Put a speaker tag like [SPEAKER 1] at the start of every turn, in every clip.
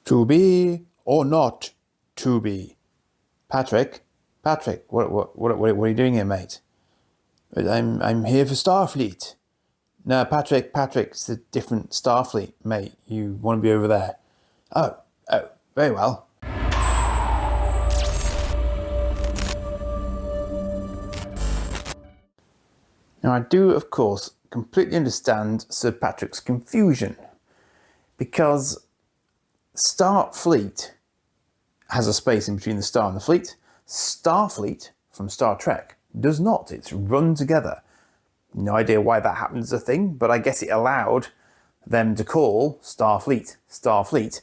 [SPEAKER 1] To be or not to be? Patrick, what are you doing here, mate? I'm here for Starfleet. No, Patrick, it's a different Starfleet, mate. You want to be over there. Oh, very well. Now, I do, of course, completely understand Sir Patrick's confusion, because Starfleet has a space in between the star and the fleet. Starfleet from Star Trek does not. It's run together. No idea why that happened as a thing, but I guess it allowed them to call Starfleet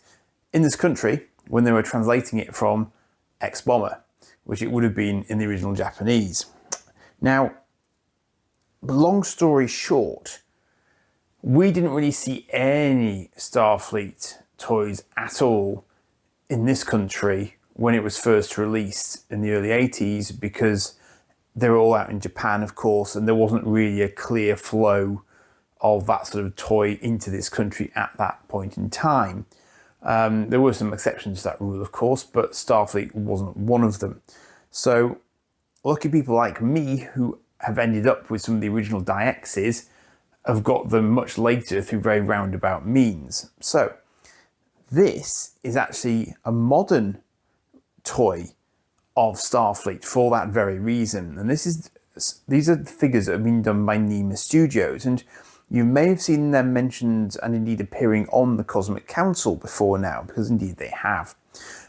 [SPEAKER 1] in this country when they were translating it from X-Bomber, which it would have been in the original Japanese. Now, long story short, we didn't really see any Starfleet toys at all in this country when it was first released in the early 80s, because they were all out in Japan, of course, and there wasn't really a clear flow of that sort of toy into this country at that point in time. There were some exceptions to that rule, of course, but Starfleet wasn't one of them. So lucky people like me who have ended up with some of the original DiXs have got them much later through very roundabout means. So this is actually a modern toy of Starfleet for that very reason. And these are the figures that have been done by NeMA Studios, and you may have seen them mentioned and indeed appearing on the Cosmic Council before now, because indeed they have.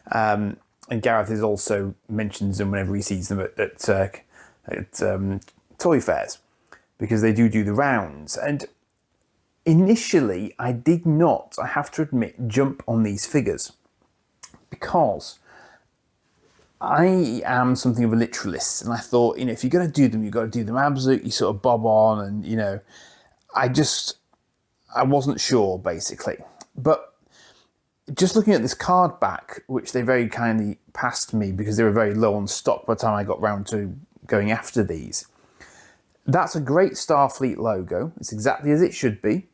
[SPEAKER 1] And Gareth is also mentions them whenever he sees them at toy fairs, because they do the rounds. And initially I did not, I have to admit, jump on these figures, because I am something of a literalist, and I thought, if you're going to do them, you've got to do them absolutely sort of bob on, and I wasn't sure, basically. But just looking at this card back, which they very kindly passed me because they were very low on stock by the time I got round to going after these, that's a great Starfleet logo. It's exactly as it should be.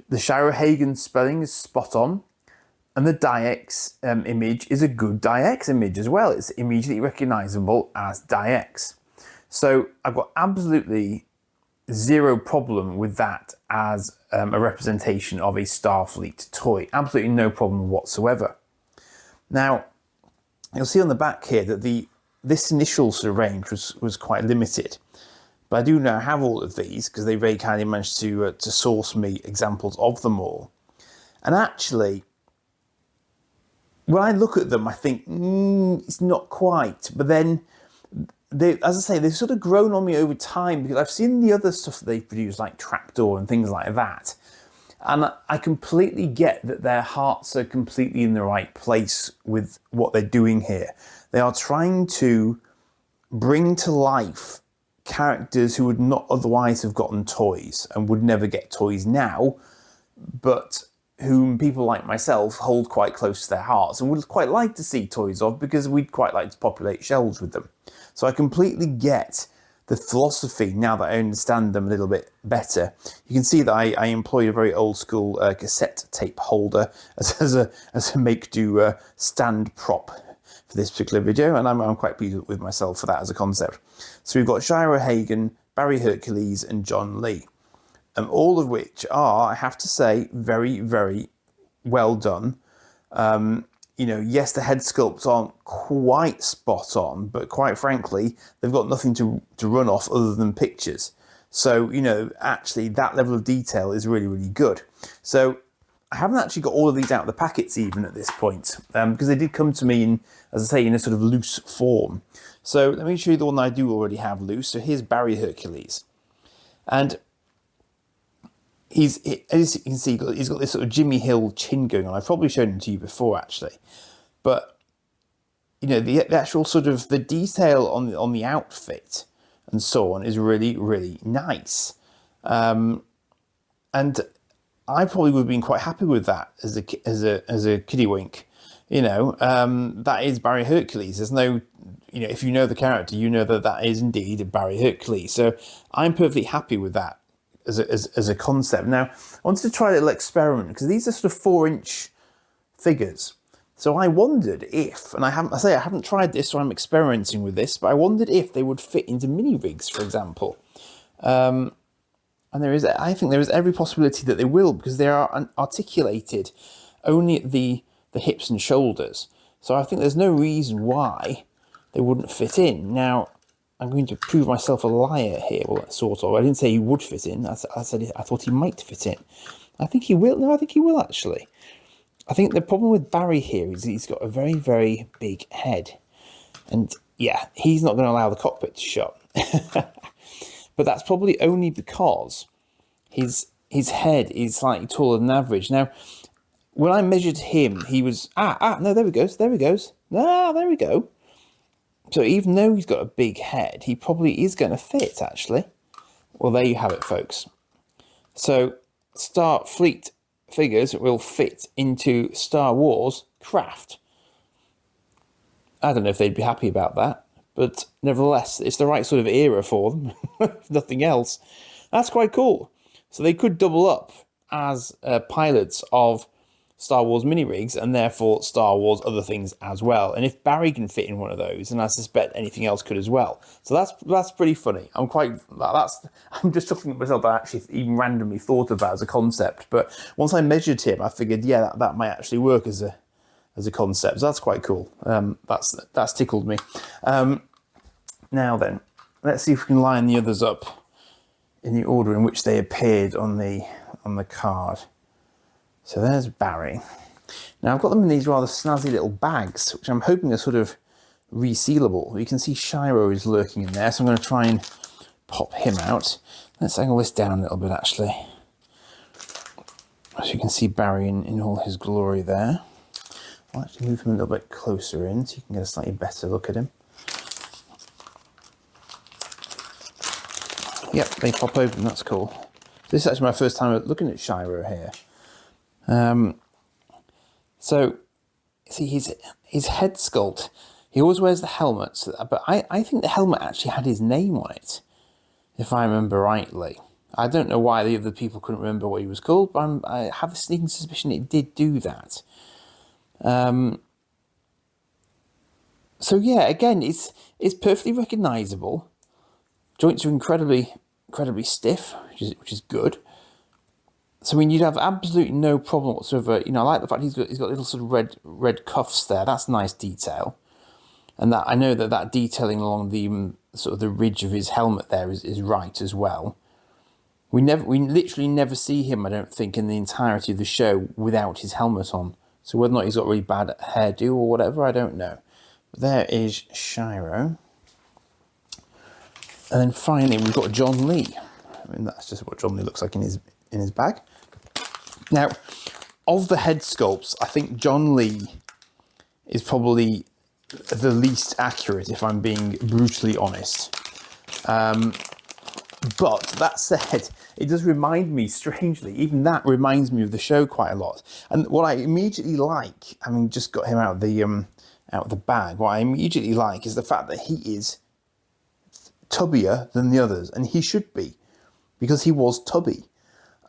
[SPEAKER 1] The Shyro spelling is spot on. And the DiX image is a good DiX image as well. It's immediately recognisable as DiX. So I've got absolutely zero problem with that as a representation of a Starfleet toy. Absolutely no problem whatsoever. Now, you'll see on the back here that this initial sort of range was quite limited. But I do now have all of these, because they very kindly managed to source me examples of them all. And actually, when I look at them, I think, it's not quite. But then, as I say, they've sort of grown on me over time, because I've seen the other stuff that they've produced, like Trapdoor and things like that. And I completely get that their hearts are completely in the right place with what they're doing here. They are trying to bring to life characters who would not otherwise have gotten toys and would never get toys now, but whom people like myself hold quite close to their hearts and would quite like to see toys of, because we'd quite like to populate shelves with them. So I completely get the philosophy now that I understand them a little bit better. You can see that I employed a very old school cassette tape holder as a make-do stand prop for this particular video, and I'm quite pleased with myself for that as a concept. So we've got Shyro, Barry Hercules, and John Lee. All of which are, I have to say, very, very well done. Yes, the head sculpts aren't quite spot on, but quite frankly, they've got nothing to run off other than pictures. So, actually that level of detail is really, really good. So I haven't actually got all of these out of the packets even at this point, because they did come to me in, as I say, in a sort of loose form. So let me show you the one that I do already have loose. So here's Barry Hercules. And as you can see, he's got this sort of Jimmy Hill chin going on. I've probably shown him to you before, actually. But, the actual sort of the detail on the outfit and so on is really, really nice. And I probably would have been quite happy with that as a kiddywink. That is Barry Hercules. There's no, if you know the character, you know that is indeed Barry Hercules. So I'm perfectly happy with that as a concept. Now, I wanted to try a little experiment, because these are sort of 4-inch figures. So I wondered if, and I haven't tried this, so I'm experimenting with this, but I wondered if they would fit into mini rigs, for example. And I think there is every possibility that they will, because they are articulated only at the hips and shoulders. So I think there's no reason why they wouldn't fit in. Now, I'm going to prove myself a liar here. Well, sort of. I didn't say he would fit in. I said I thought he might fit in. I think he will. No, I think he will, actually. I think the problem with Barry here is he's got a very, very big head. And yeah, he's not going to allow the cockpit to shut. But that's probably only because his head is slightly taller than average. Now, when I measured him, he was... no, there he goes. There he goes. There we go. So even though he's got a big head, he probably is going to fit, actually. Well, there you have it, folks. So Starfleet figures will fit into Star Wars craft. I don't know if they'd be happy about that, but nevertheless, it's the right sort of era for them, if nothing else. That's quite cool. So they could double up as pilots of Star Wars mini rigs, and therefore Star Wars other things as well. And if Barry can fit in one of those, then I suspect anything else could as well. So that's pretty funny. I'm just talking to myself. I actually even randomly thought of that as a concept, but once I measured him, I figured, yeah, that might actually work as a concept. So that's quite cool. That's tickled me. Now then, let's see if we can line the others up in the order in which they appeared on the card. So there's Barry. Now I've got them in these rather snazzy little bags, which I'm hoping are sort of resealable. You can see Shyro is lurking in there, so I'm going to try and pop him out. Let's angle this down a little bit, actually. So you can see Barry in all his glory there. I'll actually move him a little bit closer in, so you can get a slightly better look at him. Yep, they pop open, that's cool. This is actually my first time looking at Shyro here. So, see, his head sculpt, he always wears the helmet, but I think the helmet actually had his name on it, if I remember rightly. I don't know why the other people couldn't remember what he was called, but I have a sneaking suspicion it did do that. So yeah, again, it's perfectly recognisable. Joints are incredibly stiff, which is good. So I mean, you'd have absolutely no problem whatsoever. You know, I like the fact he's got little sort of red cuffs there. That's nice detail, and that I know that detailing along the sort of the ridge of his helmet there is right as well. We literally never see him, I don't think, in the entirety of the show without his helmet on. So whether or not he's got really bad hairdo or whatever, I don't know. But there is Shyro. And then finally, we've got John Lee. I mean, that's just what John Lee looks like in his bag. Now, of the head sculpts, I think John Lee is probably the least accurate, if I'm being brutally honest. But that said, it does remind me, strangely, even that reminds me of the show quite a lot. And what I immediately like, having just got him out of the bag, what I immediately like is the fact that he is tubbier than the others, and he should be, because he was tubby.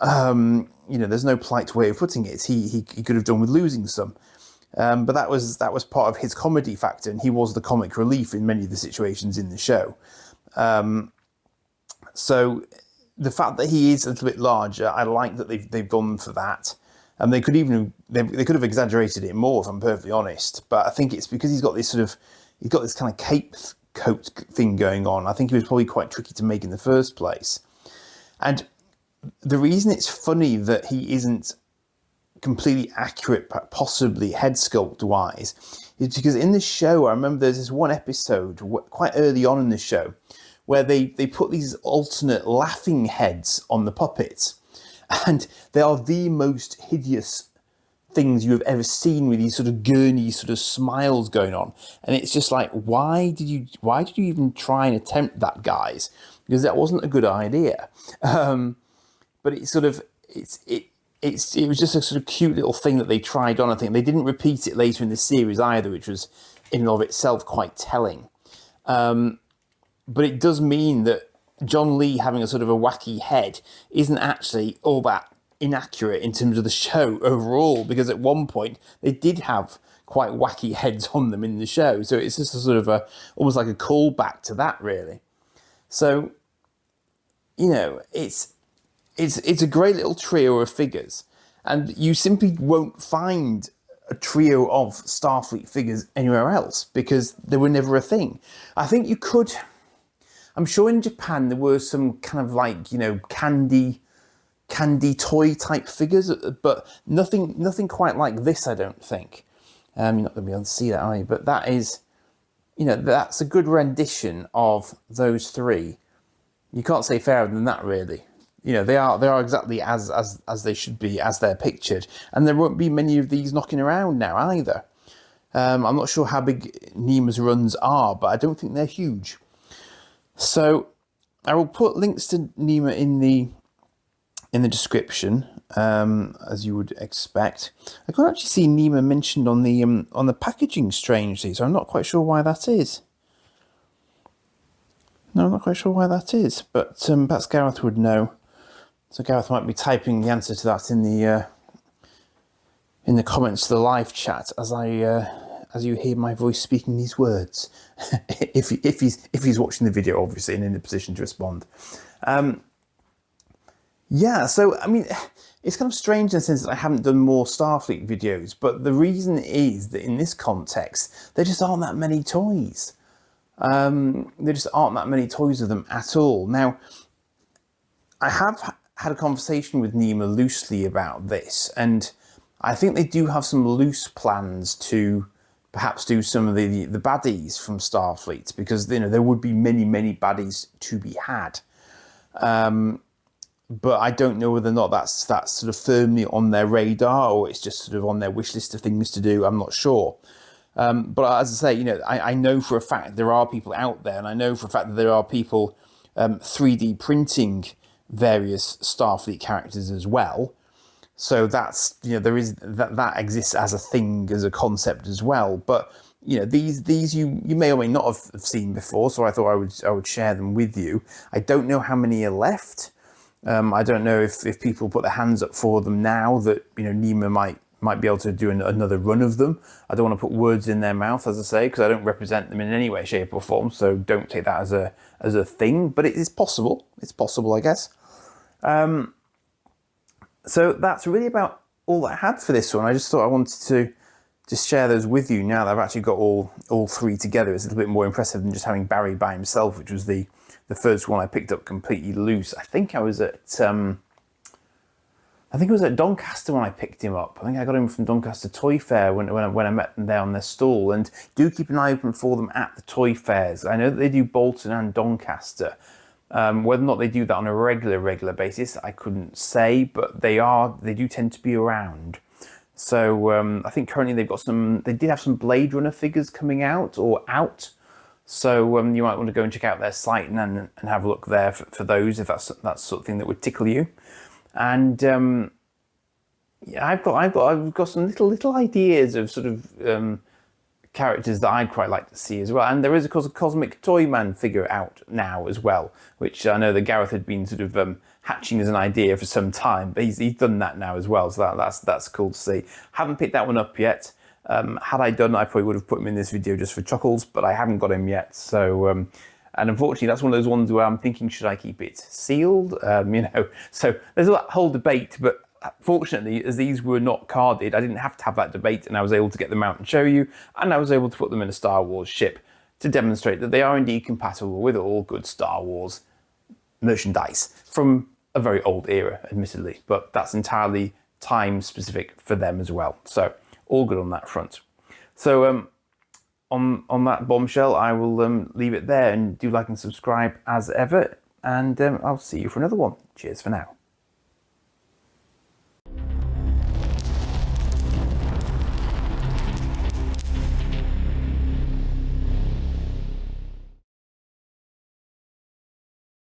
[SPEAKER 1] You know, there's no polite way of putting it. He could have done with losing some, but that was part of his comedy factor, and he was the comic relief in many of the situations in the show. So the fact that he is a little bit larger, I like that they've gone for that, and they could have exaggerated it more, if I'm perfectly honest. But I think it's because he's got this kind of cape coat thing going on. I think it was probably quite tricky to make in the first place, and the reason it's funny that he isn't completely accurate, possibly head sculpt wise, is because in the show, I remember there's this one episode quite early on in the show where they put these alternate laughing heads on the puppets, and they are the most hideous things you have ever seen, with these sort of gurney sort of smiles going on. And it's just like, why did you even try and attempt that, guys? Because that wasn't a good idea. But it was just a sort of cute little thing that they tried on. I think they didn't repeat it later in the series either, which was in and of itself quite telling. But it does mean that John Lee having a sort of a wacky head isn't actually all that inaccurate in terms of the show overall, because at one point they did have quite wacky heads on them in the show. So it's just a sort of almost like a callback to that, really. So, you know, it's a great little trio of figures, and you simply won't find a trio of Starfleet figures anywhere else because they were never a thing. I think you could, I'm sure in Japan there were some kind of like, you know, candy toy type figures, but nothing quite like this, I don't think. You're not going to be able to see that, are you? But that is, you know, that's a good rendition of those three. You can't say fairer than that, really. You know, they are exactly as they should be, as they're pictured. And there won't be many of these knocking around now either. I'm not sure how big NeMA's runs are, but I don't think they're huge. So I will put links to NeMA in the description, as you would expect. I can't actually see NeMA mentioned on the packaging, strangely, so I'm not quite sure why that is. No, I'm not quite sure why that is, but perhaps Gareth would know. So Gareth might be typing the answer to that in the comments to the live chat as you hear my voice speaking these words. if he's watching the video, obviously, and in a position to respond. Yeah, so I mean, it's kind of strange in the sense that I haven't done more Starfleet videos, but the reason is that in this context, there just aren't that many toys. There just aren't that many toys of them at all. Now, I have had a conversation with NeMA loosely about this, and I think they do have some loose plans to perhaps do some of the baddies from Starfleet, because, you know, there would be many baddies to be had. But I don't know whether or not that's sort of firmly on their radar, or it's just sort of on their wish list of things to do. I'm not sure. But as I say, you know, I know for a fact there are people out there, and I know for a fact that there are people 3D printing various Starfleet characters as well. So that's, you know, there is that exists as a thing, as a concept as well. But, you know, these you may or may not have seen before, so I thought I would share them with you. I don't know how many are left. I don't know if people put their hands up for them now that, you know, NeMA might be able to do another run of them. I don't want to put words in their mouth, as I say, because I don't represent them in any way, shape or form. So don't take that as a thing, but it is possible. It's possible, I guess. So that's really about all that I had for this one. I just thought I wanted to just share those with you now that I've actually got all three together. It's a little bit more impressive than just having Barry by himself, which was the first one I picked up completely loose. I think I was at Doncaster when I picked him up. I think I got him from Doncaster Toy Fair when I met them there on their stall. And do keep an eye open for them at the toy fairs. I know that they do Bolton and Doncaster. Whether or not they do that on a regular basis, I couldn't say, but they do tend to be around. So I think currently they did have some Blade Runner figures coming out. So you might want to go and check out their site and have a look there for those, if that's the sort of thing that would tickle you. And yeah, I've got some little ideas of sort of characters that I'd quite like to see as well. And there is, of course, a Cosmic Toyman figure out now as well, which I know that Gareth had been sort of hatching as an idea for some time, but he's done that now as well. So that's cool to see. Haven't picked that one up yet. Had I done, I probably would have put him in this video just for chuckles, but I haven't got him yet. So, and unfortunately, that's one of those ones where I'm thinking, should I keep it sealed? You know, so there's that whole debate, but fortunately, as these were not carded, I didn't have to have that debate, and I was able to get them out and show you, and I was able to put them in a Star Wars ship to demonstrate that they are indeed compatible with all good Star Wars merchandise from a very old era, admittedly, but that's entirely time specific for them as well. So all good on that front. So on that bombshell, I will leave it there, and do like and subscribe as ever, and I'll see you for another one. Cheers for now.